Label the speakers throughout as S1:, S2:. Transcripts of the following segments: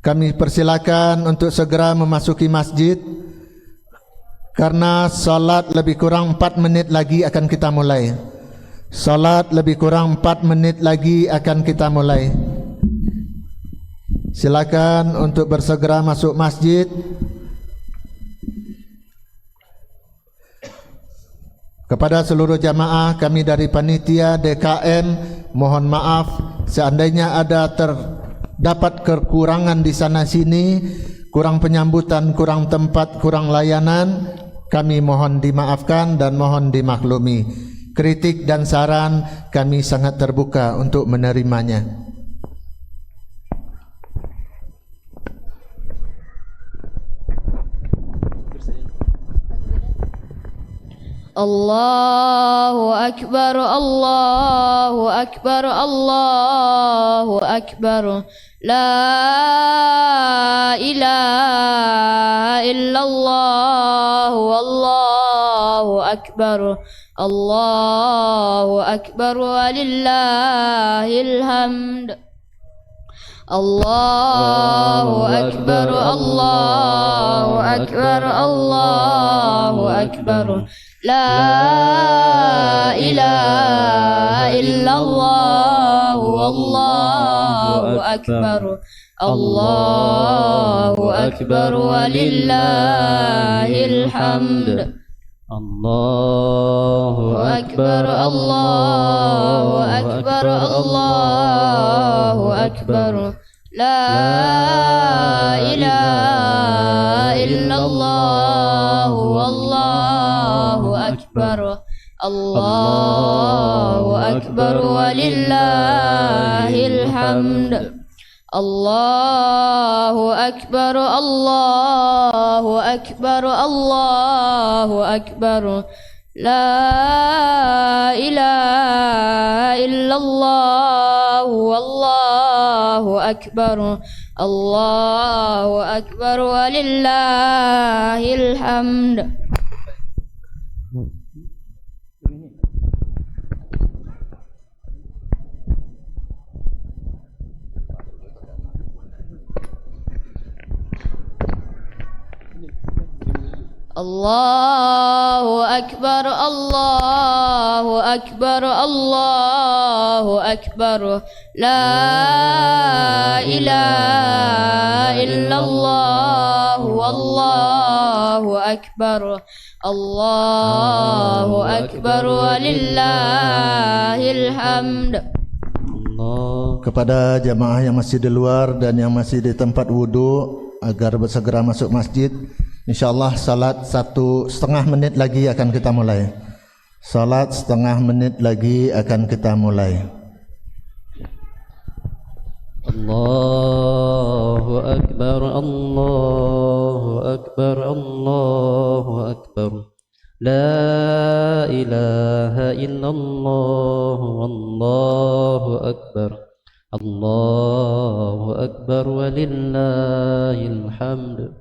S1: Kami persilakan untuk segera memasuki masjid karena salat lebih kurang 4 menit lagi akan kita mulai. Salat lebih kurang 4 menit lagi akan kita mulai. Silakan untuk bersegera masuk masjid. Kepada seluruh jamaah kami dari panitia DKM, mohon maaf seandainya ada terdapat kekurangan di sana sini, kurang penyambutan, kurang tempat, kurang layanan, kami mohon dimaafkan dan mohon dimaklumi. Kritik dan saran kami sangat terbuka untuk menerimanya.
S2: Allahu Akbar, Allahu Akbar, Allahu Akbar. La ilaha illallah, Allahu Akbar. Allahu Akbar walillahil hamd. Allahu Akbar, Allahu Akbar, Allahu Akbar. La ilaha illallah, Allahu Akbar. Allahu Akbar walillahil hamd.
S3: Allahu Akbar,
S2: Allahu Akbar, Allahu Akbar. La ilaha illallah, Allahu Akbar. Allahu Akbar walillahil hamd. Allahu Akbar, Allahu Akbar, Allahu Akbar. La ilaha illallah, Allahu Akbar. Allahu Akbar walillahil hamd. Allahu Akbar, Allahu Akbar, Allahu Akbar. La ilaha illallah, Allahu Akbar. Allahu Akbar walillahil hamd.
S1: Kepada jamaah yang masih di luar dan yang masih di tempat wudu agar bersegera masuk masjid. InsyaAllah salat 1,5 menit lagi akan kita mulai. Salat 1,5 menit lagi akan kita mulai.
S3: Allahu Akbar, Allahu Akbar, Allahu Akbar. La ilaha illallah, Allahu Akbar. Allahu Akbar walillahil hamd.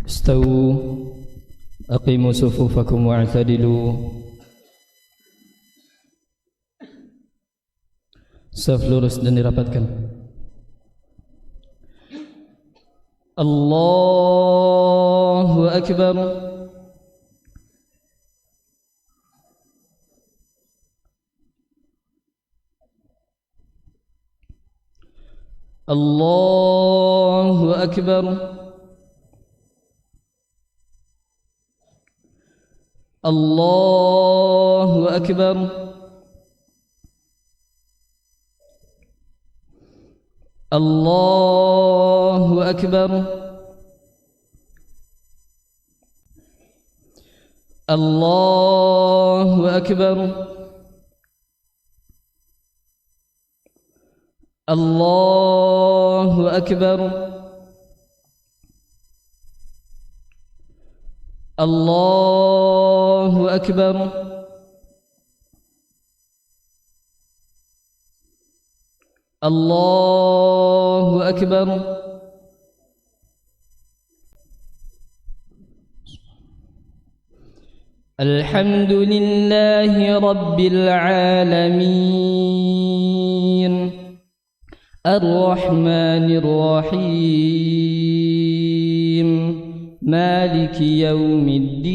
S4: Istawu, aqimu sufufakum wa'tadilu. Saf lurus dan dirapatkan. Allahu Akbar. Allahu Akbar. Allahu Akbar. Allahu Akbar. Allahu Akbar. Allahu Akbar. Allahu Akbar. Allahu Akbar. الحمد لله رب العالمين الرحمن الرحيم مالك يوم الدين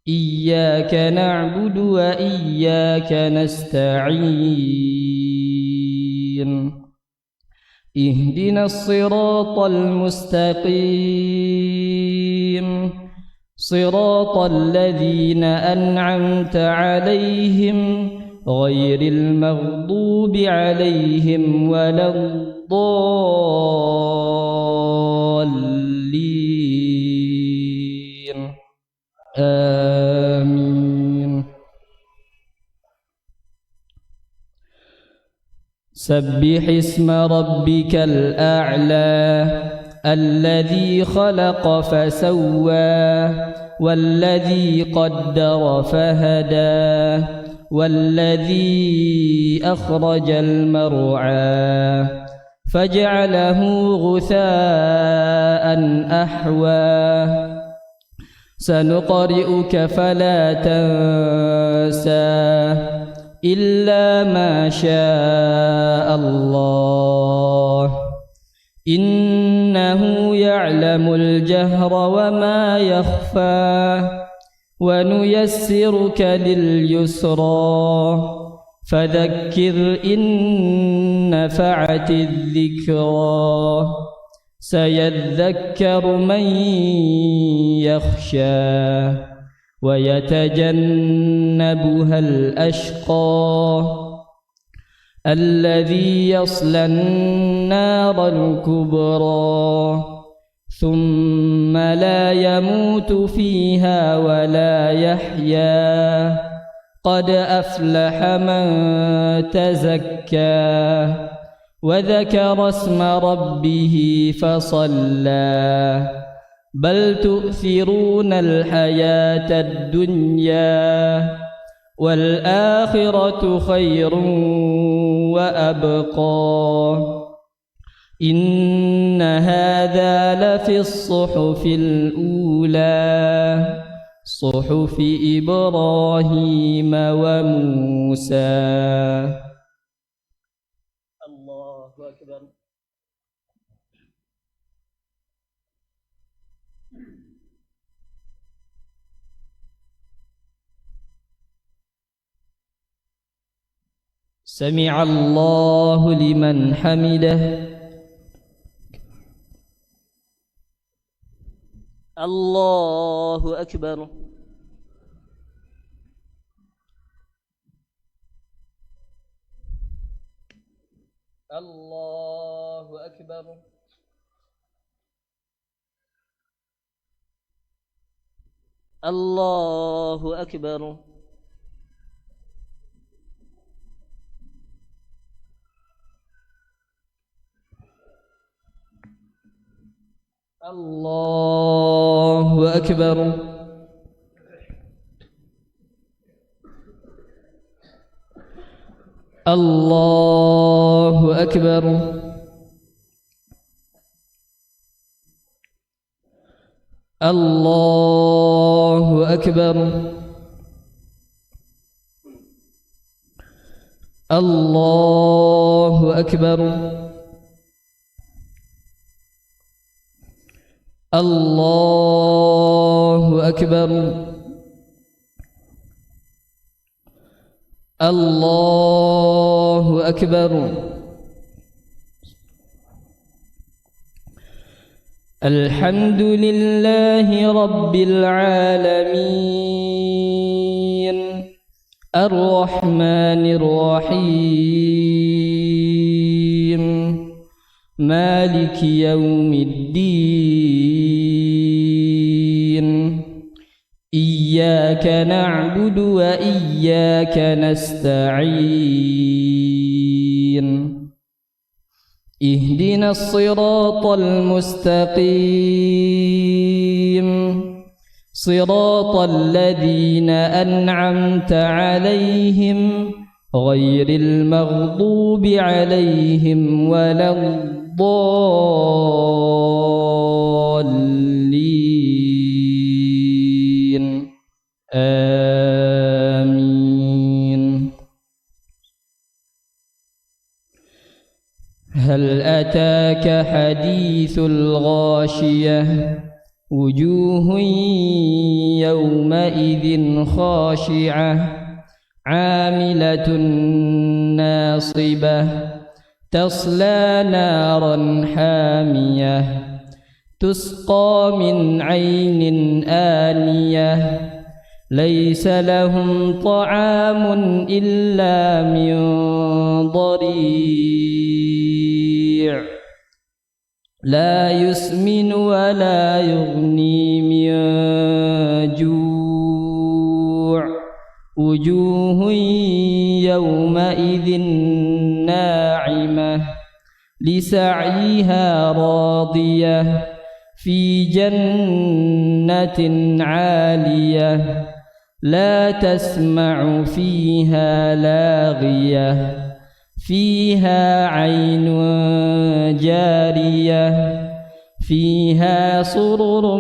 S4: إياك نعبد وإياك نستعين اهدنا الصراط المستقيم صراط الذين أنعمت عليهم غير المغضوب عليهم ولا الضالين آمين. سبح اسم ربك الأعلى الذي خلق فسوى والذي قدر فهدى والذي أخرج المرعى فجعله غثاء أحوى سنقرئك فلا تنسى إلا ما شاء الله إنه يعلم الجهر وما يخفى ونيسرك لليسرى فذكر إن نفعت الذكرى سيذكر من يخشى ويتجنبها الأشقى الذي يصلى النار الكبرى ثم لا يموت فيها ولا يحيا قد أفلح من تزكى وذكر اسم ربه فصلى بل تؤثرون الحياة الدنيا والآخرة خير وأبقى إن هذا لفي الصحف الأولى صحف إبراهيم وموسى. الله أكبر. سمع الله لمن حمده. الله أكبر. الله أكبر. الله أكبر. الله أكبر. الله أكبر. الله أكبر. الله أكبر. الله أكبر. الله أكبر. الحمد لله رب العالمين الرحمن الرحيم مالك يوم الدين إياك نعبد وإياك نستعين اهدنا الصراط المستقيم صراط الذين أنعمت عليهم غير المغضوب عليهم ولا الضالين هل أتاك حديث الغاشية وجوه يومئذ خاشعة عاملة ناصبة تصلى نارا حامية تسقى من عين آنية ليس لهم طعام إلا من ضريع لا يسمن ولا يغني من جوع وجوه يومئذ ناعمة لسعيها راضية في جنة عالية لا تسمع فيها لاغية فيها عين جارية فيها سرر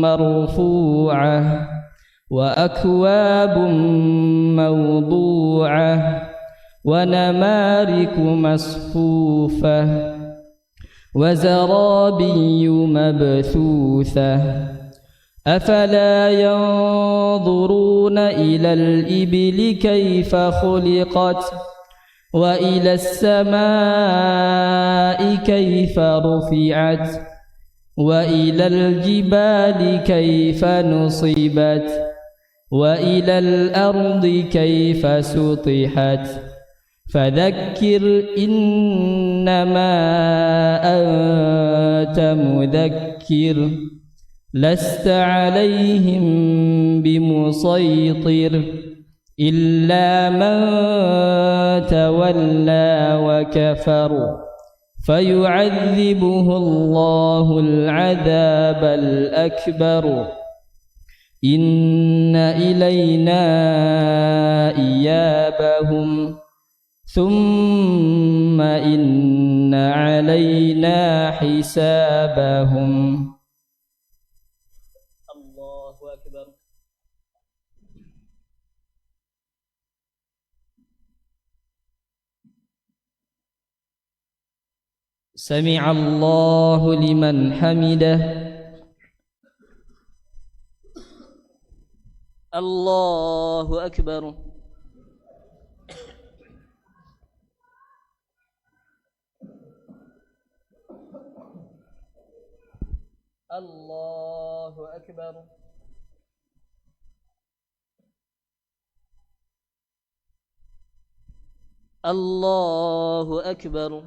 S4: مرفوعة وأكواب موضوعة ونمارق مصفوفة وزرابي مبثوثة أفلا ينظرون إلى الإبل كيف خلقت وإلى السماء كيف رفعت وإلى الجبال كيف نصبت وإلى الأرض كيف سطحت فذكر إنما أنت مذكر لست عليهم بمسيطر إلا من تولى وكفر فيعذبه الله العذاب الأكبر إن إلينا إيابهم ثم إن علينا حسابهم. الله أكبر. سمع الله لمن حمده. الله أكبر. الله أكبر. الله أكبر.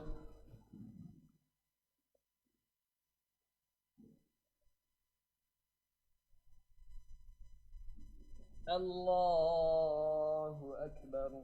S4: الله أكبر.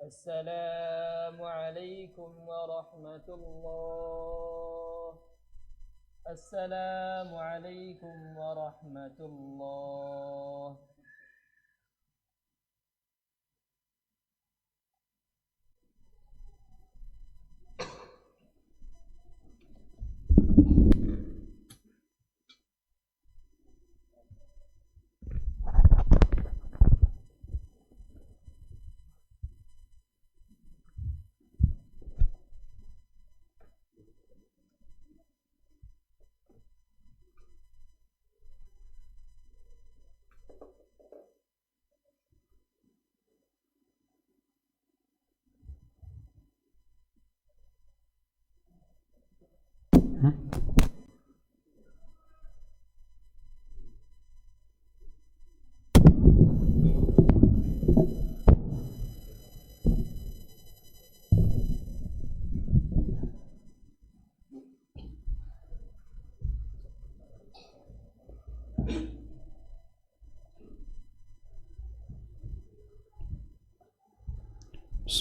S4: السلام عليكم ورحمة الله. السلام عليكم ورحمة الله.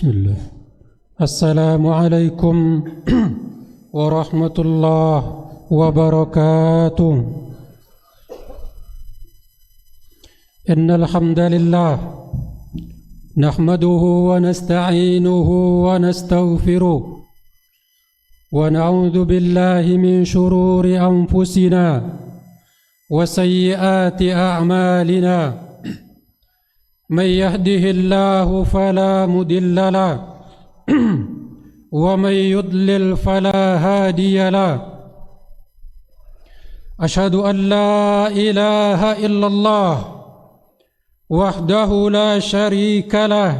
S5: بسم الله. السلام عليكم ورحمة الله وبركاته. إن الحمد لله نحمده ونستعينه ونستغفره ونعوذ بالله من شرور أنفسنا وسيئات أعمالنا. من يهده الله فلا مضل له ومن يضلل فلا هادي له. أشهد أن لا إله إلا الله وحده لا شريك له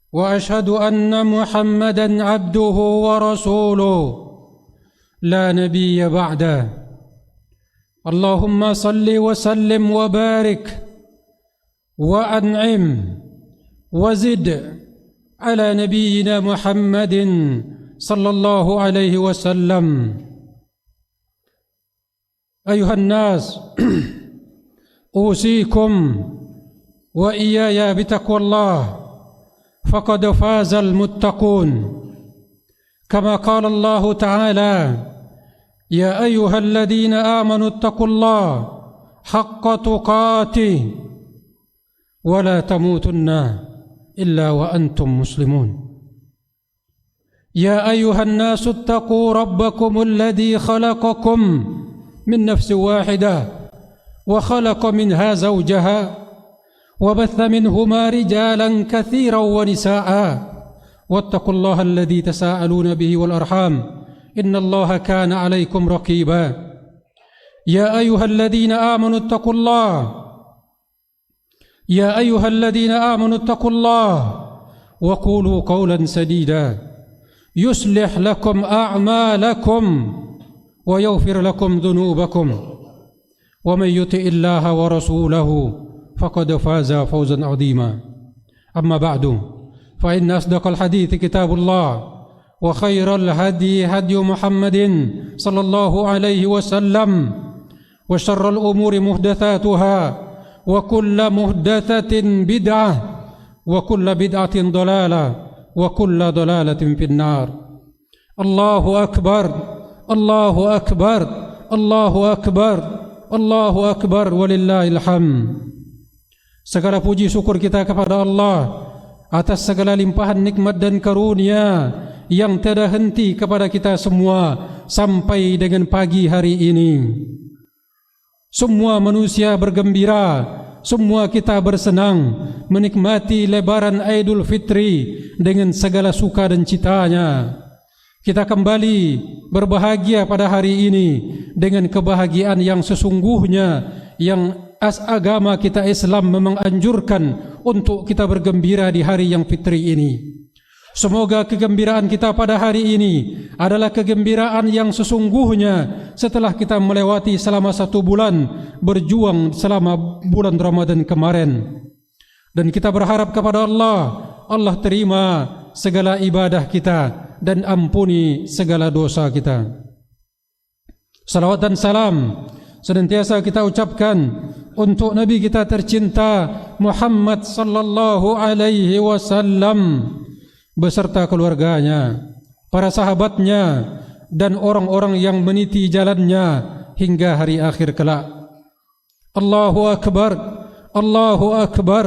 S5: وأشهد أن محمدا عبده ورسوله لا نبي بعده. اللهم صل وسلم وبارك وأنعم وزد على نبينا محمد صلى الله عليه وسلم. أيها الناس أوصيكم وإياي بتقوى الله فقد فاز المتقون. كما قال الله تعالى: يا أيها الذين آمنوا اتقوا الله حق تقاته ولا تموتن إلا وأنتم مسلمون. يا أيها الناس اتقوا ربكم الذي خلقكم من نفس واحدة وخلق منها زوجها وبث منهما رجالا كثيرا ونساء واتقوا الله الذي تساءلون به والأرحام إن الله كان عليكم رقيبا. يا أيها الذين آمنوا اتقوا الله يا أيها الذين آمنوا اتقوا الله وقولوا قولا سديدا يصلح لكم أعمالكم ويغفر لكم ذنوبكم ومن يطع الله ورسوله فقد فاز فوزا عظيما. أما بعد فإن أصدق الحديث كتاب الله وخير الهدي هدي محمد صلى الله عليه وسلم وشر الأمور محدثاتها وكل محدثة بدعة وكل بدعة ضلالة وكل ضلالة في النار. الله أكبر الله أكبر الله أكبر الله أكبر ولله الحمد. Segala puji syukur kita kepada Allah atas segala limpahan nikmat dan karunia yang tiada henti kepada kita semua sampai dengan pagi hari ini. Semua manusia bergembira, semua kita bersenang menikmati lebaran Aidul Fitri dengan segala suka dan citanya. Kita kembali berbahagia pada hari ini dengan kebahagiaan yang sesungguhnya yang agama kita Islam memang anjurkan untuk kita bergembira di hari yang fitri ini. Semoga kegembiraan kita pada hari ini adalah kegembiraan yang sesungguhnya setelah kita melewati selama 1 bulan berjuang selama bulan Ramadan kemarin. Dan kita berharap kepada Allah, Allah terima segala ibadah kita dan ampuni segala dosa kita. Salawat dan salam senantiasa kita ucapkan untuk Nabi kita tercinta Muhammad sallallahu alaihi wasallam beserta keluarganya, para sahabatnya dan orang-orang yang meniti jalannya hingga hari akhir kelak. Allahu akbar, Allahu akbar,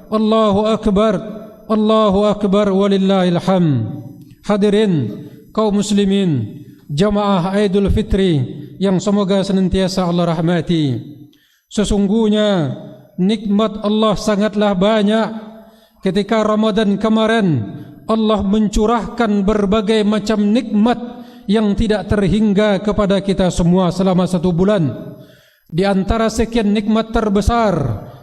S5: Allahu akbar, Allahu akbar walillahil hamd. Hadirin kaum muslimin, jamaah Aidul Fitri yang semoga senantiasa Allah rahmati. Sesungguhnya nikmat Allah sangatlah banyak. Ketika Ramadan kemarin Allah mencurahkan berbagai macam nikmat yang tidak terhingga kepada kita semua selama 1 bulan. Di antara sekian nikmat terbesar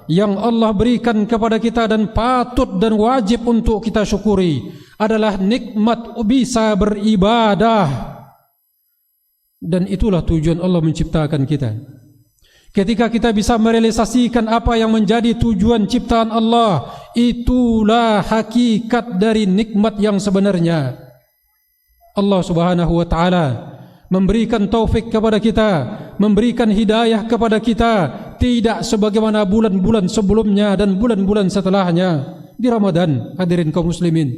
S5: yang Allah berikan kepada kita dan patut dan wajib untuk kita syukuri adalah nikmat bisa beribadah. Dan itulah tujuan Allah menciptakan kita. Ketika kita bisa merealisasikan apa yang menjadi tujuan ciptaan Allah, itulah hakikat dari nikmat yang sebenarnya. Allah Subhanahu wa taala memberikan taufik kepada kita, memberikan hidayah kepada kita, tidak sebagaimana bulan-bulan sebelumnya dan bulan-bulan setelahnya. Di Ramadan, hadirin kaum muslimin,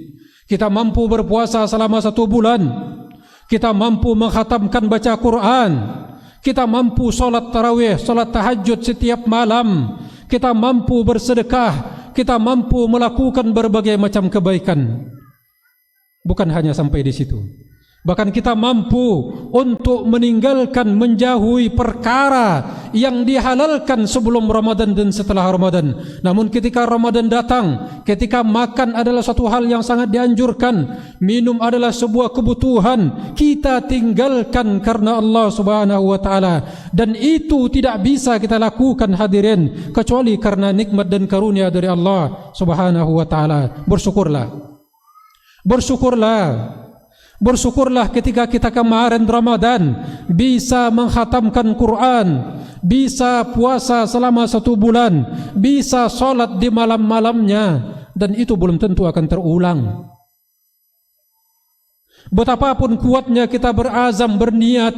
S5: kita mampu berpuasa selama 1 bulan, kita mampu menghatamkan baca Quran, kita mampu solat tarawih, solat tahajud setiap malam, kita mampu bersedekah, kita mampu melakukan berbagai macam kebaikan. Bukan hanya sampai di situ, bahkan kita mampu untuk meninggalkan, menjauhi perkara yang dihalalkan sebelum Ramadan dan setelah Ramadan. Namun ketika Ramadan datang, ketika makan adalah suatu hal yang sangat dianjurkan, minum adalah sebuah kebutuhan, kita tinggalkan karena Allah Subhanahu wa taala, dan itu tidak bisa kita lakukan hadirin kecuali karena nikmat dan karunia dari Allah Subhanahu wa taala. Bersyukurlah ketika kita kemarin Ramadan bisa menghatamkan Quran, bisa puasa selama 1 bulan, bisa solat di malam-malamnya, dan itu belum tentu akan terulang. Betapapun kuatnya kita berazam, berniat,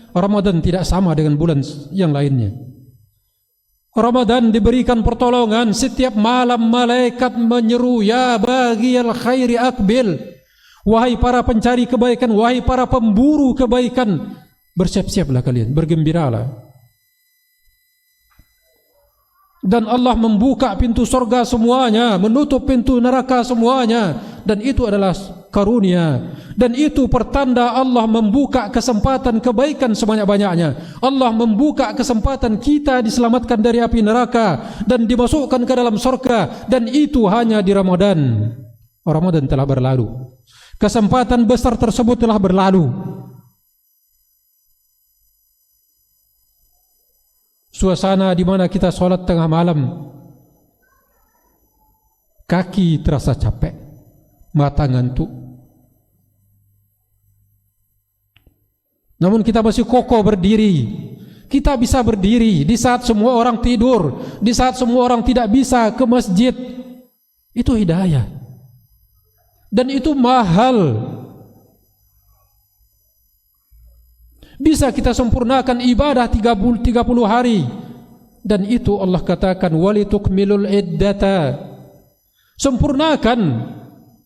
S5: Ramadan tidak sama dengan bulan yang lainnya. Ramadan diberikan pertolongan, setiap malam malaikat menyeru, ya baghiyal khairi aqbil, wahai para pencari kebaikan, wahai para pemburu kebaikan, bersiap-siaplah kalian, bergembiralah. Dan Allah membuka pintu surga semuanya, menutup pintu neraka semuanya, dan itu adalah karunia, dan itu pertanda Allah membuka kesempatan kebaikan sebanyak-banyaknya. Allah membuka kesempatan kita diselamatkan dari api neraka dan dimasukkan ke dalam surga, dan itu hanya di Ramadan. Ramadan telah berlalu, kesempatan besar tersebut telah berlalu. Suasana di mana kita sholat tengah malam, kaki terasa capek, mata ngantuk, namun kita masih kokoh berdiri. Kita bisa berdiri di saat semua orang tidur, di saat semua orang tidak bisa ke masjid. Itu hidayah, dan itu mahal. Bisa kita sempurnakan ibadah 30 hari, dan itu Allah katakan walitukmilul iddata. Sempurnakan,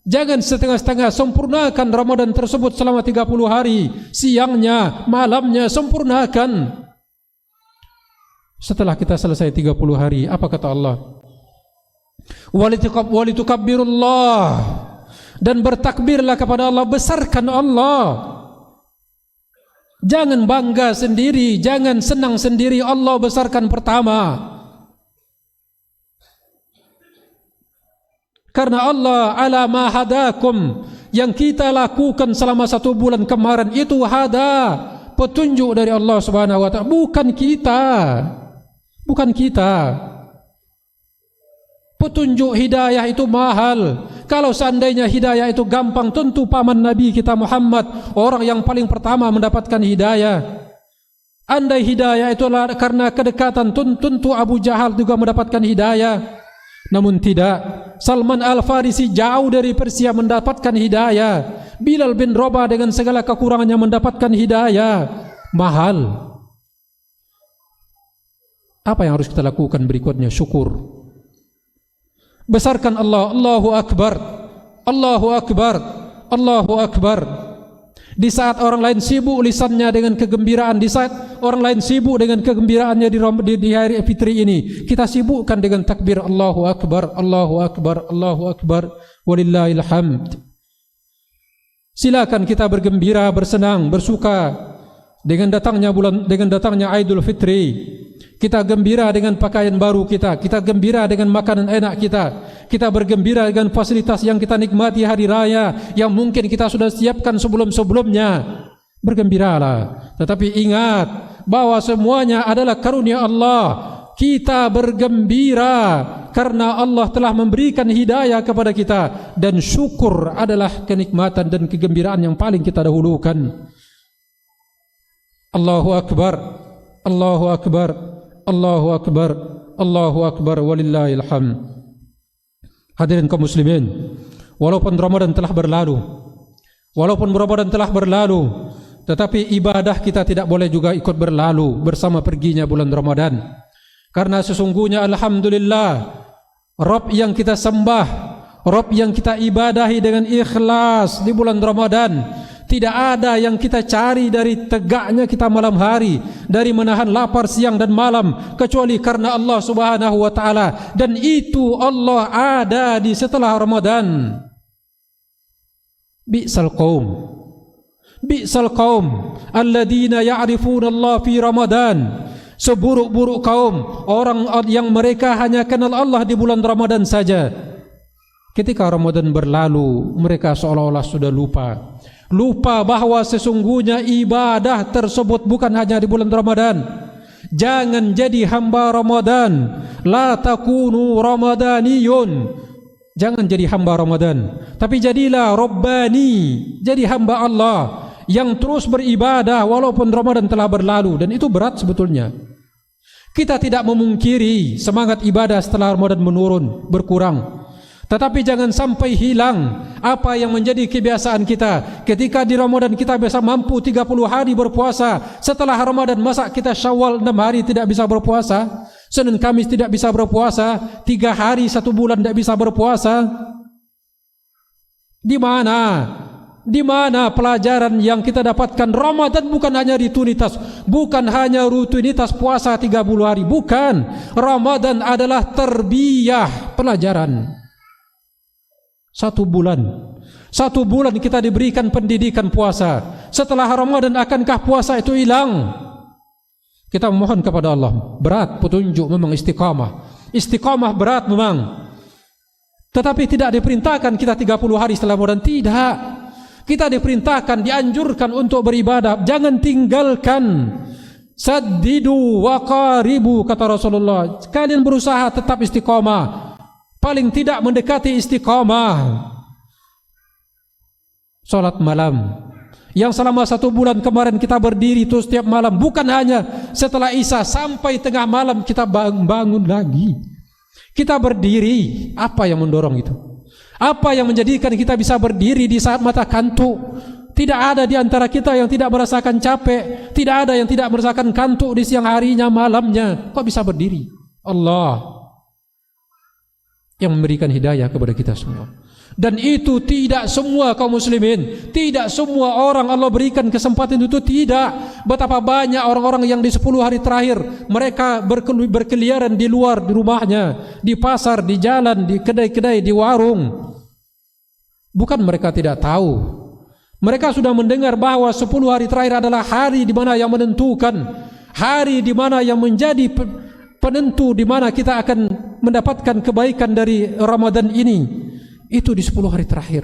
S5: jangan setengah-setengah, sempurnakan Ramadan tersebut selama 30 hari, siangnya, malamnya, sempurnakan. Setelah kita selesai 30 hari, apa kata Allah? Walitukabbirullah, dan bertakbirlah kepada Allah, besarkan Allah. Jangan bangga sendiri, jangan senang sendiri, Allah besarkan pertama. Karena Allah ala ma hadakum, yang kita lakukan selama 1 bulan kemarin itu hada, petunjuk dari Allah Subhanahu wa taala, bukan kita. Bukan kita. Petunjuk hidayah itu mahal. Kalau seandainya hidayah itu gampang, tentu paman Nabi kita Muhammad orang yang paling pertama mendapatkan hidayah. Andai hidayah itulah karena kedekatan, tentu Abu Jahal juga mendapatkan hidayah. Namun tidak. Salman Al-Farisi jauh dari Persia mendapatkan hidayah. Bilal bin Rabah dengan segala kekurangannya mendapatkan hidayah. Mahal. Apa yang harus kita lakukan berikutnya? Syukur. Besarkan Allah, Allahu Akbar, Allahu Akbar, Allahu Akbar. Di saat orang lain sibuk lisannya dengan kegembiraan, di saat orang lain sibuk dengan kegembiraannya di hari fitri ini, kita sibukkan dengan takbir Allahu Akbar, Allahu Akbar, Allahu Akbar, walillahil hamd. Silakan kita bergembira, bersenang, bersuka dengan datangnya Aidul Fitri. Kita gembira dengan pakaian baru kita gembira dengan makanan enak kita bergembira dengan fasilitas yang kita nikmati hari raya yang mungkin kita sudah siapkan sebelum-sebelumnya. Bergembiralah, tetapi ingat bahwa semuanya adalah karunia Allah. Kita bergembira karena Allah telah memberikan hidayah kepada kita, dan syukur adalah kenikmatan dan kegembiraan yang paling kita dahulukan. Allahu Akbar, Allahu Akbar, Allahu Akbar, Allahu Akbar, walillahil hamd. Hadirin kaum muslimin, walaupun Ramadan telah berlalu, tetapi ibadah kita tidak boleh juga ikut berlalu bersama perginya bulan Ramadan. Karena sesungguhnya alhamdulillah, Rabb yang kita sembah, Rabb yang kita ibadahi dengan ikhlas di bulan Ramadan. Tidak ada yang kita cari dari tegaknya kita malam hari, dari menahan lapar siang dan malam, kecuali karena Allah Subhanahu wa taala, dan itu Allah ada di setelah Ramadan. Bi'sal qaum alladzina ya'rifuna Allah fi Ramadan. Seburuk-buruk kaum orang yang mereka hanya kenal Allah di bulan Ramadan saja. Ketika Ramadan berlalu, mereka seolah-olah sudah lupa bahwa sesungguhnya ibadah tersebut bukan hanya di bulan Ramadan. Jangan jadi hamba Ramadan, la takunu ramadaniyun. Jangan jadi hamba Ramadan, tapi jadilah Rabbani, jadi hamba Allah yang terus beribadah walaupun Ramadan telah berlalu. Dan itu berat sebetulnya. Kita tidak memungkiri semangat ibadah setelah Ramadan menurun, berkurang. Tetapi jangan sampai hilang apa yang menjadi kebiasaan kita. Ketika di Ramadan kita biasa mampu 30 hari berpuasa. Setelah Ramadan masa kita Syawal 6 hari tidak bisa berpuasa, Senin Kamis tidak bisa berpuasa, 3 hari 1 bulan tidak bisa berpuasa. Di mana pelajaran yang kita dapatkan? Ramadan bukan hanya rutinitas puasa 30 hari, bukan. Ramadan adalah tarbiyah, pelajaran. 1 bulan kita diberikan pendidikan puasa. Setelah Ramadan akankah puasa itu hilang? Kita memohon kepada Allah. Berat petunjuk memang, istiqamah berat memang. Tetapi tidak diperintahkan kita 30 hari setelah Ramadan, tidak. Kita diperintahkan, dianjurkan untuk beribadah. Jangan tinggalkan. Saddidu wa qaribu, kata Rasulullah. Kalian berusaha tetap istiqamah, paling tidak mendekati istiqamah. Salat malam yang selama 1 bulan kemarin kita berdiri itu setiap malam, bukan hanya setelah Isya sampai tengah malam kita bangun lagi, kita berdiri. Apa yang mendorong itu? Apa yang menjadikan kita bisa berdiri di saat mata kantuk? Tidak ada di antara kita yang tidak merasakan capek, tidak ada yang tidak merasakan kantuk di siang harinya, malamnya. Kok bisa berdiri? Allah yang memberikan hidayah kepada kita semua. Dan itu tidak semua kaum muslimin, tidak semua orang Allah berikan kesempatan itu, tidak. Betapa banyak orang-orang yang di 10 hari terakhir mereka berkeliaran di luar, di rumahnya, di pasar, di jalan, di kedai-kedai, di warung. Bukan mereka tidak tahu, mereka sudah mendengar bahwa 10 hari terakhir adalah hari di mana yang menentukan, hari di mana yang menjadi penentu di mana kita akan mendapatkan kebaikan dari Ramadan ini. Itu di 10 hari terakhir.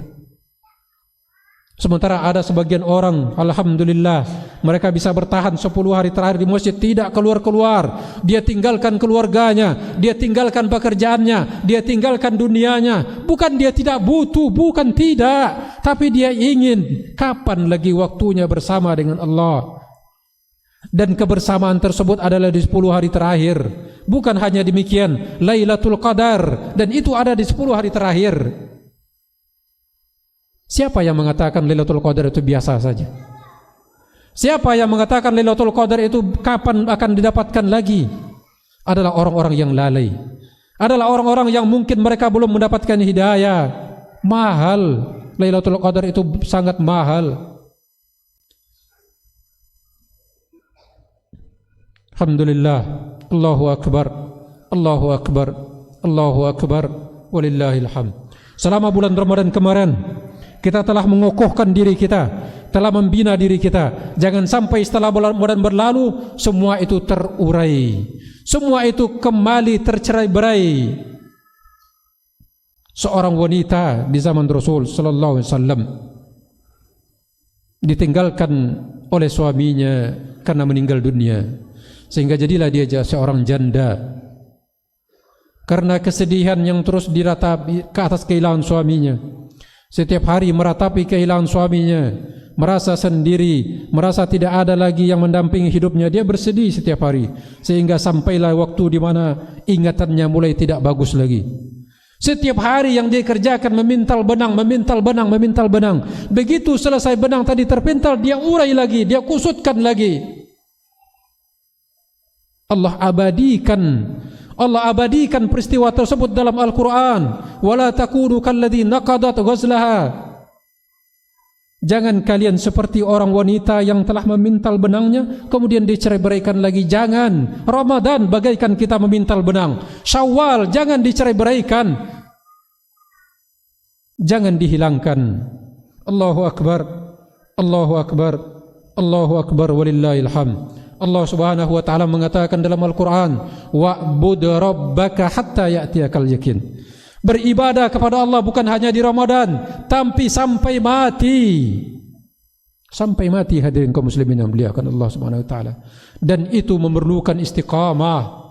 S5: Sementara ada sebagian orang, alhamdulillah, mereka bisa bertahan 10 hari terakhir di masjid, tidak keluar-keluar. Dia tinggalkan keluarganya, dia tinggalkan pekerjaannya, dia tinggalkan dunianya. Bukan dia tidak butuh, bukan tidak, tapi dia ingin kapan lagi waktunya bersama dengan Allah. Dan kebersamaan tersebut adalah di 10 hari terakhir. Bukan hanya demikian, Lailatul Qadar, dan itu ada di 10 hari terakhir. Siapa yang mengatakan Lailatul Qadar itu biasa saja? Siapa yang mengatakan Lailatul Qadar itu kapan akan didapatkan lagi? Adalah orang-orang yang lalai. Adalah orang-orang yang mungkin mereka belum mendapatkan hidayah. Mahal. Lailatul Qadar itu sangat mahal. Alhamdulillah. Allahu Akbar. Allahu Akbar. Allahu Akbar. Walillahil hamd. Selama bulan Ramadan kemarin kita telah mengokohkan diri kita, telah membina diri kita. Jangan sampai setelah bulan Ramadan berlalu semua itu terurai, semua itu kembali tercerai-berai. Seorang wanita di zaman Rasul sallallahu alaihi wasallam ditinggalkan oleh suaminya karena meninggal dunia, sehingga jadilah dia seorang janda. Karena kesedihan yang terus diratapi ke atas kehilangan suaminya, setiap hari meratapi kehilangan suaminya, merasa sendiri, merasa tidak ada lagi yang mendampingi hidupnya, dia bersedih setiap hari, sehingga sampailah waktu di mana ingatannya mulai tidak bagus lagi. Setiap hari yang dia kerjakan memintal benang, memintal benang, memintal benang. Begitu selesai benang tadi terpintal, dia urai lagi, dia kusutkan lagi. Allah abadikan Allah abadikan peristiwa tersebut dalam Al-Quran. Wala takunu kalladzi naqadat ghazlaha. Jangan kalian seperti orang wanita yang telah memintal benangnya kemudian dicerai-beraikan lagi. Jangan. Ramadan bagaikan kita memintal benang. Syawal jangan dicerai-beraikan, jangan dihilangkan. Allahu Akbar, Allahu Akbar, Allahu Akbar, walillahil hamd. Allah Subhanahu wa taala mengatakan dalam Al-Quran, wa'bud rabbaka hatta ya'tiyakal yakin. Beribadah kepada Allah bukan hanya di Ramadan, tapi sampai mati. Sampai mati, hadirin kaum muslimin yang muliakan Allah Subhanahu wa taala. Dan itu memerlukan istiqamah,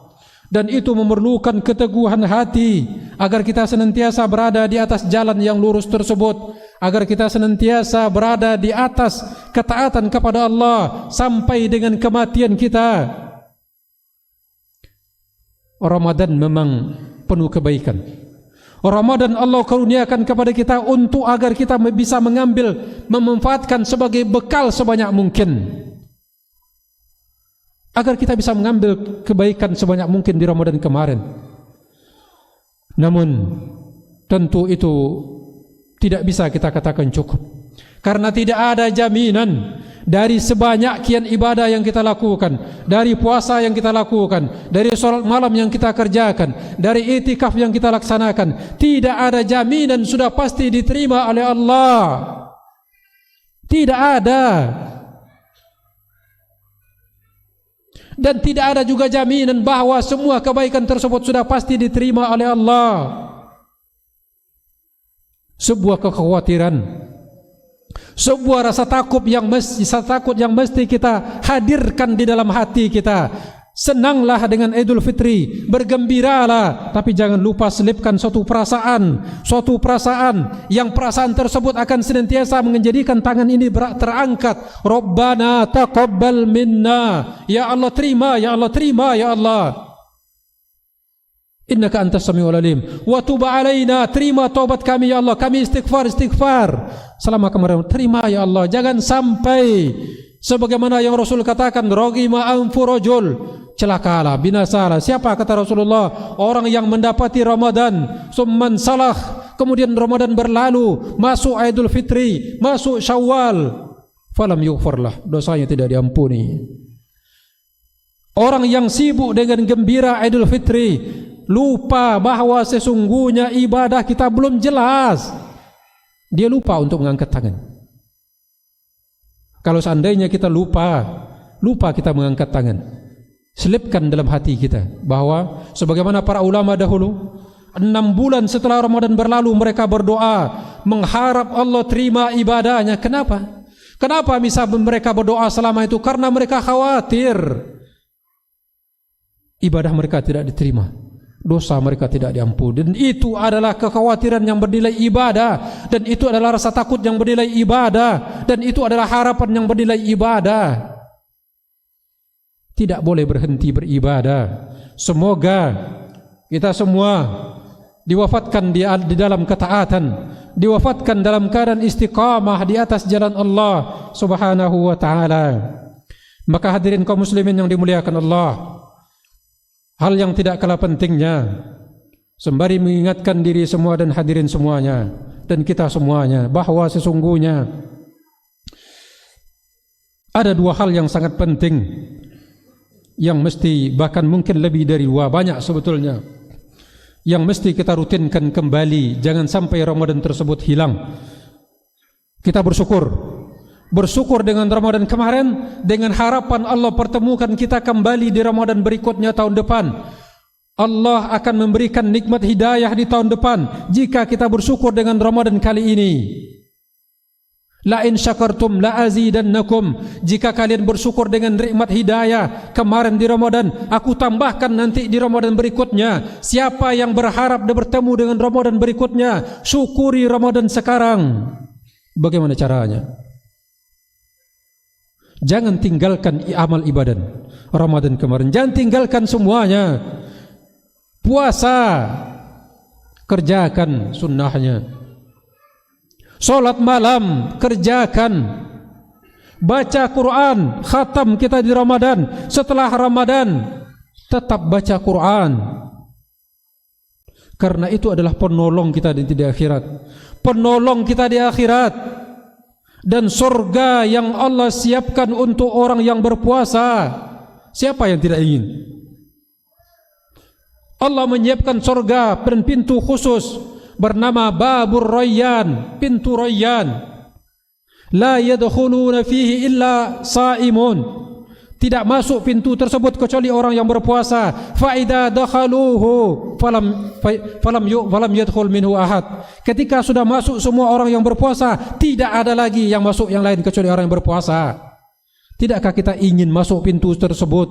S5: dan itu memerlukan keteguhan hati agar kita senantiasa berada di atas jalan yang lurus tersebut, agar kita senantiasa berada di atas ketaatan kepada Allah sampai dengan kematian kita. Ramadan memang penuh kebaikan. Ramadan Allah karuniakan kepada kita untuk agar kita bisa mengambil, memanfaatkan sebagai bekal sebanyak mungkin, agar kita bisa mengambil kebaikan sebanyak mungkin di Ramadan kemarin. Namun tentu itu tidak bisa kita katakan cukup, karena tidak ada jaminan dari sebanyak kian ibadah yang kita lakukan, dari puasa yang kita lakukan, dari sholat malam yang kita kerjakan, dari itikaf yang kita laksanakan, tidak ada jaminan sudah pasti diterima oleh Allah. Tidak ada. Dan tidak ada juga jaminan bahwa semua kebaikan tersebut sudah pasti diterima oleh Allah. Sebuah kekhawatiran, sebuah rasa takut yang mesti kita hadirkan di dalam hati kita. Senanglah dengan Idul Fitri, bergembiralah, tapi jangan lupa selipkan suatu perasaan yang perasaan tersebut akan senantiasa menjadikan tangan ini terangkat. Rabbana taqabbal minna, ya Allah terima, ya Allah terima, ya Allah. Innaka antas samiul alim wa tub alaina, terima taubat kami ya Allah, kami istighfar selama kemarin, terima ya Allah. Jangan sampai sebagaimana yang Rasul katakan, ragima anfu rajul, celakalah, binasalah. Siapa kata Rasulullah? Orang yang mendapati Ramadan, summan salah, kemudian Ramadan berlalu, masuk Idul Fitri, masuk Syawal, falam yughfarlah, dosanya tidak diampuni. Orang yang sibuk dengan gembira Idul Fitri, lupa bahwa sesungguhnya ibadah kita belum jelas. Dia lupa untuk mengangkat tangan. Kalau seandainya kita lupa kita mengangkat tangan, selipkan dalam hati kita bahwa sebagaimana para ulama dahulu, 6 bulan setelah Ramadan berlalu mereka berdoa mengharap Allah terima ibadahnya. Kenapa? Kenapa bisa mereka berdoa selama itu? Karena mereka khawatir ibadah mereka tidak diterima, dosa mereka tidak diampuni. Dan itu adalah kekhawatiran yang bernilai ibadah, dan itu adalah rasa takut yang bernilai ibadah, dan itu adalah harapan yang bernilai ibadah. Tidak boleh berhenti beribadah. Semoga kita semua diwafatkan di dalam ketaatan, diwafatkan dalam keadaan istiqamah di atas jalan Allah Subhanahu wa taala. Maka hadirin kaum muslimin yang dimuliakan Allah, hal yang tidak kalah pentingnya sembari mengingatkan diri semua dan hadirin semuanya dan kita semuanya bahwa sesungguhnya ada 2 hal yang sangat penting yang mesti, bahkan mungkin lebih dari 2, banyak sebetulnya, yang mesti kita rutinkan kembali. Jangan sampai Ramadan tersebut hilang. Kita bersyukur dengan Ramadan kemarin, dengan harapan Allah pertemukan kita kembali di Ramadan berikutnya tahun depan. Allah akan memberikan nikmat hidayah di tahun depan jika kita bersyukur dengan Ramadan kali ini. La in syakartum la azidannakum, jika kalian bersyukur dengan nikmat hidayah kemarin di Ramadan, aku tambahkan nanti di Ramadan berikutnya. Siapa yang berharap bertemu dengan Ramadan berikutnya, syukuri Ramadan sekarang. Bagaimana caranya? Jangan tinggalkan amal ibadah Ramadan kemarin, jangan tinggalkan semuanya. Puasa, kerjakan sunnahnya. Salat malam, kerjakan. Baca Quran, khatam kita di Ramadan. Setelah Ramadan tetap baca Quran. Karena itu adalah penolong kita di akhirat. Penolong kita di akhirat. Dan surga yang Allah siapkan untuk orang yang berpuasa. Siapa yang tidak ingin? Allah menyiapkan surga dan pintu khusus bernama Babur Rayyan, pintu Rayyan. La yadkhuluna fihi illa saimun. Tidak masuk pintu tersebut kecuali orang yang berpuasa. Fa idza dakhaluhu falam yadkhul minhu ahad. Ketika sudah masuk semua orang yang berpuasa, tidak ada lagi yang masuk yang lain kecuali orang yang berpuasa. Tidakkah kita ingin masuk pintu tersebut?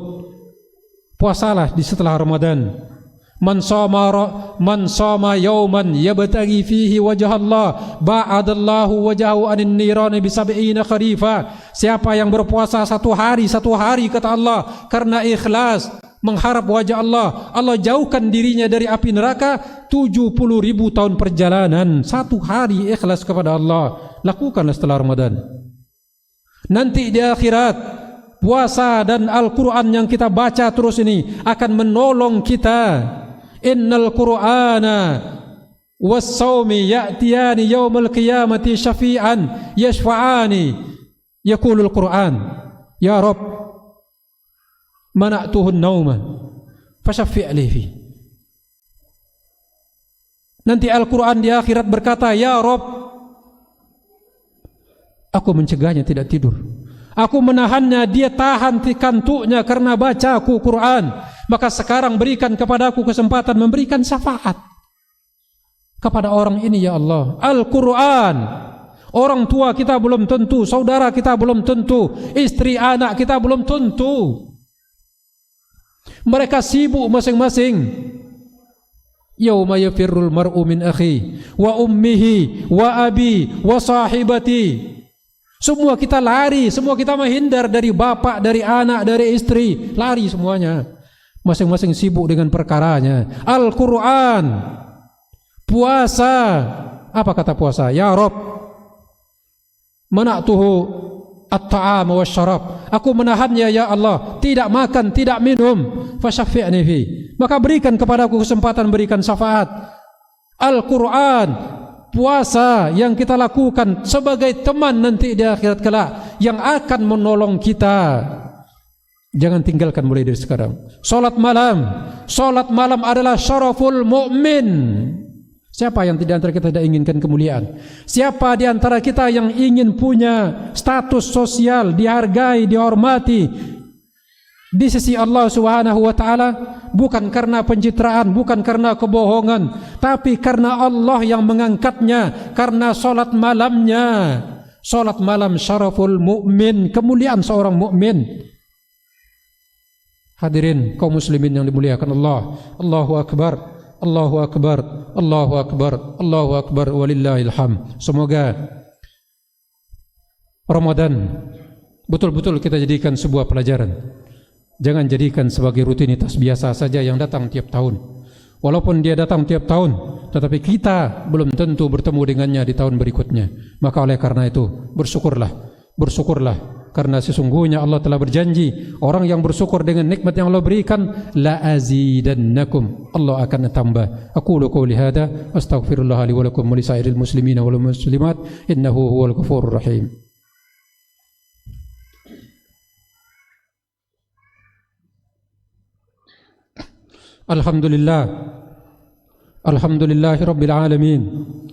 S5: Puasalah di setelah Ramadan. Man sama yawman yabtaghi fihi wajah Allah ba'adallahu wajahu anin nirani bisab'ina kharifa. Siapa yang berpuasa satu hari kata Allah karena ikhlas mengharap wajah Allah, Allah jauhkan dirinya dari api neraka 70.000 tahun perjalanan. Satu hari ikhlas kepada Allah, lakukanlah setelah Ramadan. Nanti di akhirat puasa dan Al-Quran yang kita baca terus ini akan menolong kita. Innal Qur'ana was-sawmi ya'tiyani yawmal qiyamati syafi'an yashfa'ani. Yaqulul Qur'an, ya Rabb mana'tuhun nauma fashaffi' li fi. Nanti Al-Quran di akhirat berkata, ya Rabb, aku mencegahnya tidak tidur. Aku menahannya, dia tahan kantuknya karena baca aku Quran. Maka sekarang berikan kepadaku kesempatan memberikan syafaat kepada orang ini ya Allah. Al-Quran, orang tua kita belum tentu, saudara kita belum tentu, istri anak kita belum tentu. Mereka sibuk masing-masing. Yauma yafirrul mar'u min akhi wa ummihi wa abi wa sahibati. Semua kita lari, semua kita menghindar dari bapak, dari anak, dari istri, lari semuanya. Masing-masing sibuk dengan perkaranya. Al-Quran, puasa. Apa kata puasa? Ya Rabb, mana'tuhu at-ta'am wa syarab. Aku menahannya ya Allah, tidak makan, tidak minum. Fasyafi'ni fi. Maka berikan kepadaku kesempatan berikan syafaat. Al-Quran, puasa yang kita lakukan sebagai teman nanti di akhirat kelak yang akan menolong kita. Jangan tinggalkan mulai dari sekarang. Salat malam adalah syaraful mu'min. Siapa yang di antara kita tidak inginkan kemuliaan? Siapa di antara kita yang ingin punya status sosial, dihargai, dihormati di sisi Allah Subhanahu wa taala, bukan karena pencitraan, bukan karena kebohongan, tapi karena Allah yang mengangkatnya, karena salat malamnya. Salat malam syaraful mu'min, kemuliaan seorang mukmin. Hadirin kaum muslimin yang dimuliakan Allah. Allahu akbar, Allahu akbar, Allahu akbar, Allahu akbar, walillahil hamd. Semoga Ramadan betul-betul kita jadikan sebuah pelajaran. Jangan jadikan sebagai rutinitas biasa saja yang datang tiap tahun. Walaupun dia datang tiap tahun, tetapi kita belum tentu bertemu dengannya di tahun berikutnya. Maka oleh karena itu bersyukurlah karena sesungguhnya Allah telah berjanji orang yang bersyukur dengan nikmat yang Allah berikan, la azidannakum, Allah akan tambah. Aqulu qouli hadza astaghfirullah li wa lakum wa lisairil muslimina wal muslimat innahu huwal ghafurur rahim. Alhamdulillahi rabbil alamin,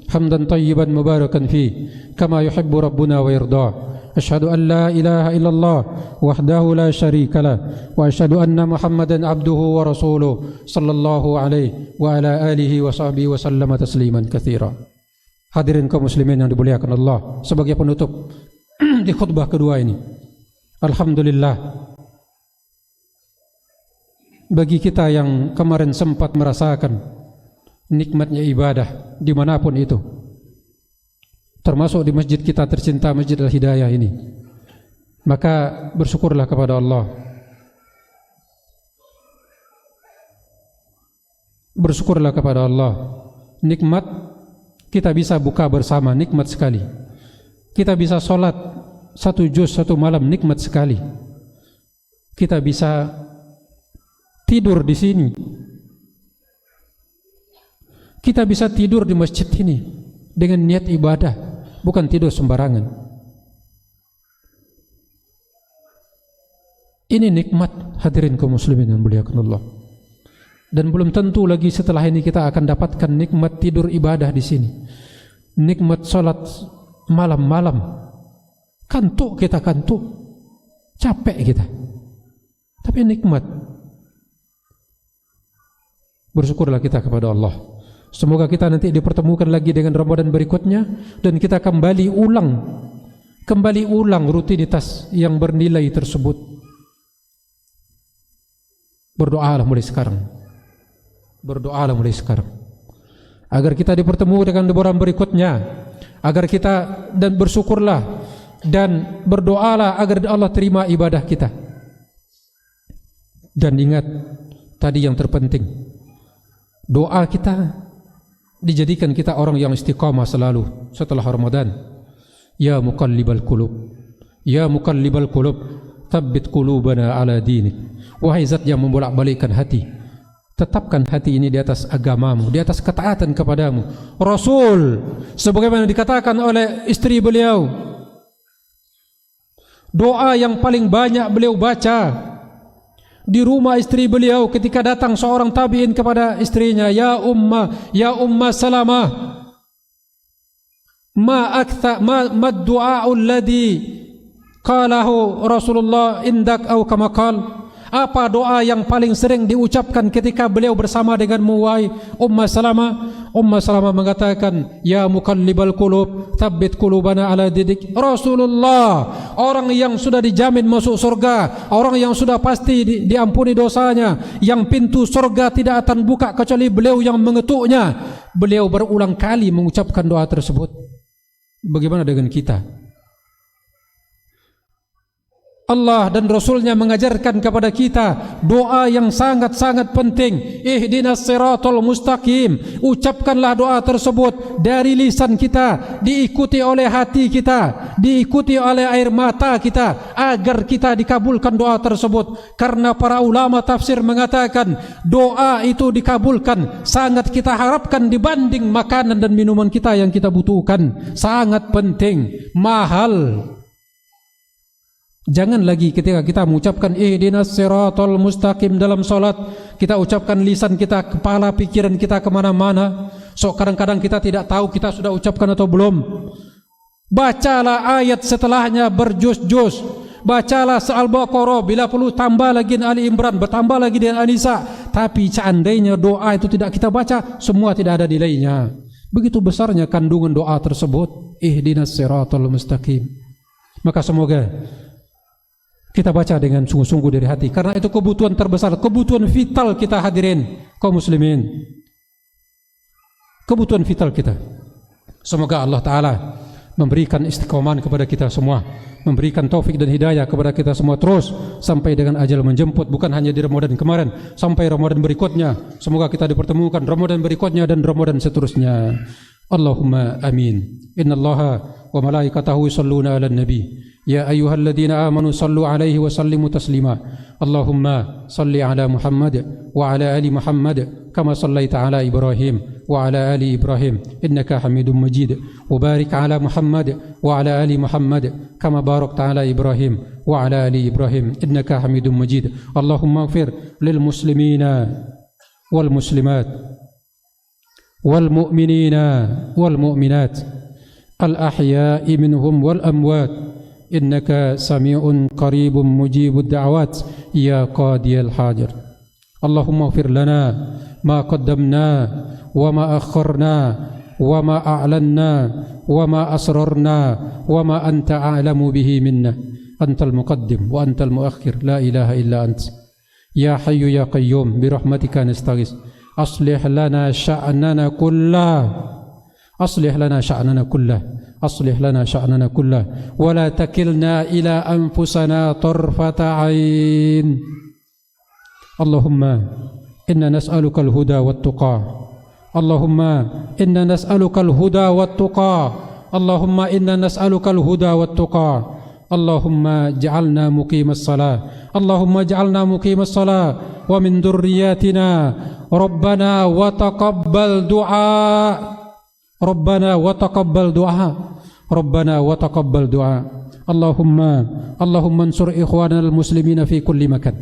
S5: hamdan tayyiban mubarakan fi kama yuhibbu rabbuna wa yarda. Asyhadu an la ilaha illallah wahdahu la syarika lah wa asyhadu anna Muhammadan abduhu wa rasuluh sallallahu alaihi wa ala alihi wa sahbihi wa sallama tasliman katsira. Hadirin kaum muslimin yang dimuliakan Allah, sebagai penutup di khutbah kedua ini, alhamdulillah bagi kita yang kemarin sempat merasakan nikmatnya ibadah dimanapun itu, termasuk di masjid kita tercinta, Masjid Al-Hidayah ini, maka bersyukurlah kepada Allah. Bersyukurlah kepada Allah. Nikmat kita bisa buka bersama, nikmat sekali. Kita bisa sholat 1 juz 1 malam, nikmat sekali. Kita bisa tidur di sini. kita bisa tidur di masjid ini dengan niat ibadah, bukan tidur sembarangan. Ini nikmat, hadirin kaum muslimin yang muliakan Allah. Dan belum tentu lagi setelah ini kita akan dapatkan nikmat tidur ibadah di sini, nikmat salat malam-malam. Kantuk kita, kantuk, capek kita, tapi nikmat. Bersyukurlah kita kepada Allah. Semoga kita nanti dipertemukan lagi dengan Ramadan berikutnya dan kita kembali ulang rutinitas yang bernilai tersebut. Berdoalah mulai sekarang. Berdoalah mulai sekarang agar kita dipertemukan dengan Ramadan berikutnya, agar kita dan bersyukurlah dan berdoalah agar Allah terima ibadah kita. Dan ingat tadi yang terpenting, doa kita dijadikan kita orang yang istiqamah selalu setelah Ramadan. Ya muqallibal qulub, ya muqallibal qulub, tsabbit qulubana ala dinik. Wahai zat yang membolak-balikkan hati, tetapkan hati ini di atas agamamu, di atas ketaatan kepadamu. Rasul sebagaimana dikatakan oleh istri beliau, doa yang paling banyak beliau baca di rumah istri beliau ketika datang seorang tabi'in kepada istrinya, ya umma Salamah, ma du'a'u alladhi qalahu Rasulullah indak au kama qala. Apa doa yang paling sering diucapkan ketika beliau bersama denganmu wahai Umma Salamah? Umma Salamah mengatakan, ya muqallibal qulub, tsabbit qulubana ala dinik. Rasulullah, orang yang sudah dijamin masuk surga, orang yang sudah pasti diampuni dosanya, yang pintu surga tidak akan buka kecuali beliau yang mengetuknya. Beliau berulang kali mengucapkan doa tersebut. Bagaimana dengan kita? Allah dan Rasulnya mengajarkan kepada kita doa yang sangat-sangat penting. Ihdinas siratal mustaqim. Ucapkanlah doa tersebut dari lisan kita, diikuti oleh hati kita, diikuti oleh air mata kita, agar kita dikabulkan doa tersebut. Karena para ulama tafsir mengatakan doa itu dikabulkan sangat kita harapkan dibanding makanan dan minuman kita yang kita butuhkan. Sangat penting, mahal. Jangan lagi ketika kita mengucapkan ihdinas siratal mustaqim dalam solat, kita ucapkan lisan kita, kepala pikiran kita kemana-mana. So kadang-kadang kita tidak tahu kita sudah ucapkan atau belum. Bacalah ayat setelahnya berjus-jus. Bacalah Al-Baqarah, bila perlu tambah lagi Ali Imran, bertambah lagi dengan An-Nisa. Tapi seandainya doa itu tidak kita baca, semua tidak ada nilainya. Begitu besarnya kandungan doa tersebut, ihdinas siratal mustaqim. Maka semoga kita baca dengan sungguh-sungguh dari hati, karena itu kebutuhan terbesar, kebutuhan vital kita hadirin kaum muslimin, kebutuhan vital kita. Semoga Allah Ta'ala memberikan istiqomah kepada kita semua, memberikan taufik dan hidayah kepada kita semua terus sampai dengan ajal menjemput, bukan hanya di Ramadan kemarin, sampai Ramadan berikutnya. Semoga kita dipertemukan Ramadan berikutnya dan Ramadan seterusnya. Allahumma amin. Innallaha wa malaikatahu yusalluna 'alan nabi. Ya ayyuhalladzina amanu sallu 'alaihi wa sallimu taslima. Allahumma salli 'ala Muhammad wa 'ala ali Muhammad kama sallaita 'ala Ibrahim wa 'ala ali Ibrahim innaka Hamidum Majid. Wa barik 'ala Muhammad wa 'ala ali Muhammad kama barakta 'ala Ibrahim wa 'ala ali Ibrahim innaka Hamidum Majid. Allahumma ighfir lil muslimina wal muslimat wal mu'minina wal mu'minat al ahya'i minhum wal amwat innaka sami'un qaribun mujibud da'awat ya qadiyal hajar. Allahumma ighfir lana ma qaddamna wa ma akharna wa ma a'lanna wa ma asrarna wa ma anta a'lamu bihi minna antal muqaddim wa antal muakhir la ilaha illa ant ya hayyu ya qayyum bi rahmatika nastaghis aslih lana sya'nana kullah aslih lana sya'nana kullah aslih lana sya'nana kullah wa la takilna ila anfusana tarfata 'ain. Allahumma inna nas'aluka al-huda wat-tuqa. Allahumma inna nas'aluka al-huda wat-tuqa. Allahumma inna nas'aluka al-huda wat-tuqa. Allahumma ij'alna muqimas salah. Allahumma ij'alna muqimas salah wa min dhurriyyatina ربنا وتقبل دعاء ربنا وتقبل دعاء ربنا وتقبل دعاء اللهم انصر إخواننا المسلمين في كل مكان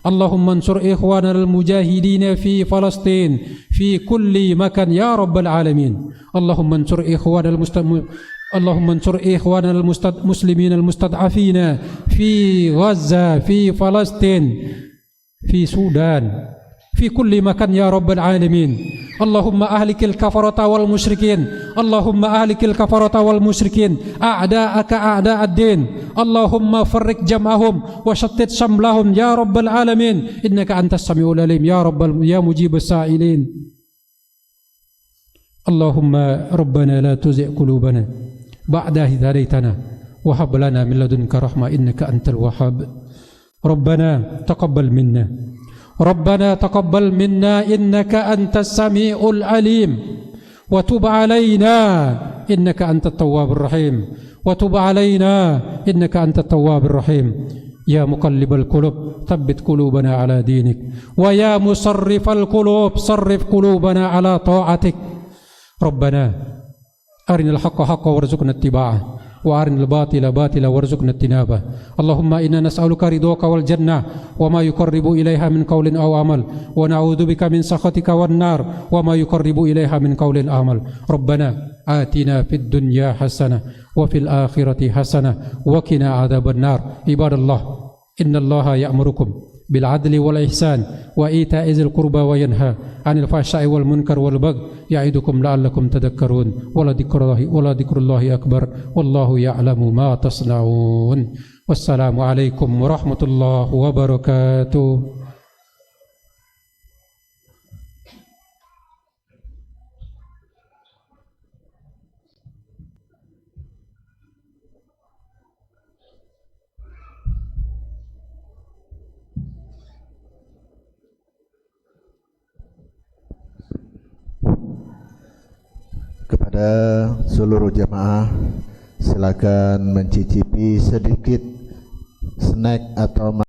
S5: اللهم انصر إخواننا المجاهدين في فلسطين في كل مكان يا رب العالمين اللهم انصر إخواننا المسلمين المستضعفين في غزة في فلسطين في السودان في كل مكان يا رب العالمين اللهم أهلك الكفرة والمشركين اللهم أهلك الكفرة والمشركين أعداءك أعداء الدين اللهم فرق جمعهم وشتت شملهم يا رب العالمين إنك أنت السميع العليم يا مجيب السائلين اللهم ربنا لا تزغ قلوبنا بعد إذ هديتنا وهب لنا من لدنك رحمة إنك أنت الوهاب ربنا تقبل منا إنك أنت السميع العليم وتب علينا إنك أنت التواب الرحيم وتب علينا إنك أنت التواب الرحيم يا مقلب القلوب ثبت قلوبنا على دينك ويا مصرف القلوب صرف قلوبنا على طاعتك ربنا أرنا الحق حقا وارزقنا اتباعه وأرنا الباطل باطلا وارزقنا اجتنابه اللهم إنا نسألك رضاك والجنة وما يقرب إليها من قول أو عمل ونعوذ بك من سخطك والنار وما يقرب إليها من قول أو عمل ربنا آتنا في الدنيا حسنة وفي الآخرة حسنة وقنا عذاب النار عباد الله إن الله يأمركم بالعدل والإحسان وإيتاء ذي القربى وينهى عن الفحشاء والمنكر والبغي يعظكم لعلكم تذكرون ولذكر الله أكبر والله يعلم ما تصنعون والسلام عليكم ورحمة الله وبركاته.
S1: Kepada seluruh jamaah, silakan mencicipi sedikit snack atau